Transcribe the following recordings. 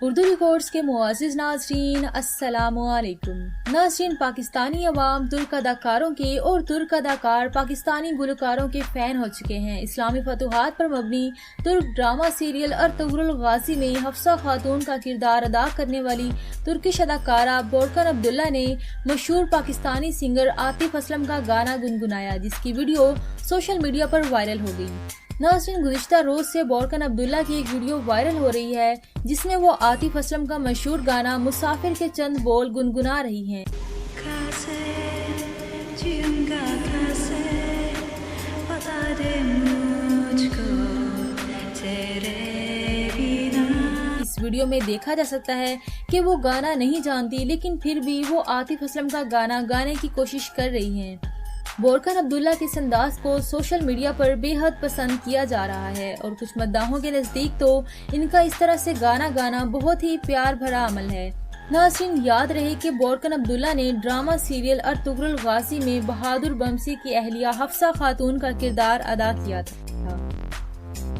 Urdu records के मुआज़िज़ नाज़रीन अस्सलामु अलैकुम। नाज़रीन, पाकिस्तानी अवाम तुर्क अदाकारों के और तुर्क अदाकार पाकिस्तानी गुलकारों के फ़ैन हो चुके हैं। इस्लामी फतूहात पर मबनी तुर्क ड्रामा सीरियल अर्तुगरुल गाज़ी में हफ्सा खातून का किरदार अदा करने वाली तुर्किश अदाकारा बोरकन अब्दुल्ला ने मशहूर पाकिस्तानी सिंगर आतिफ असलम का गाना गुनगुनाया, जिसकी वीडियो सोशल मीडिया पर वायरल हो गई। नाज़रीन, गुज़िश्ता रोज से बोरकन अब्दुल्ला की एक वीडियो वायरल हो रही है जिसमें वो आतिफ असलम का मशहूर गाना मुसाफिर के चंद बोल गुनगुना रही हैं। इस वीडियो में देखा जा सकता है कि वो गाना नहीं जानती, लेकिन फिर भी वो आतिफ असलम का गाना गाने की कोशिश कर रही हैं। बोरकन अब्दुल्ला के इस अंदाज को सोशल मीडिया पर बेहद पसंद किया जा रहा है और कुछ मद्दाहों के नजदीक तो इनका इस तरह से गाना गाना बहुत ही प्यार भरा अमल है। नाज़रीन, याद रहे कि बोरकन अब्दुल्ला ने ड्रामा सीरियल अर्तुगरुल गाज़ी में बहादुर बमसी की अहलिया हफ्सा खातून का किरदार अदा किया था।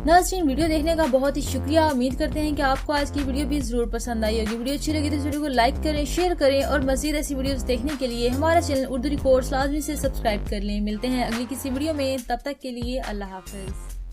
नाज़रीन, वीडियो देखने का बहुत ही शुक्रिया। उम्मीद करते हैं कि आपको आज की वीडियो भी जरूर पसंद आई होगी। वीडियो अच्छी लगी तो इस वीडियो को लाइक करें, शेयर करें और मज़ीद ऐसी वीडियोस देखने के लिए हमारा चैनल उर्दू रिकॉर्ड्स लाजमी से सब्सक्राइब कर लें। मिलते हैं अगली किसी वीडियो में, तब तक के लिए अल्लाह हाफ़िज़।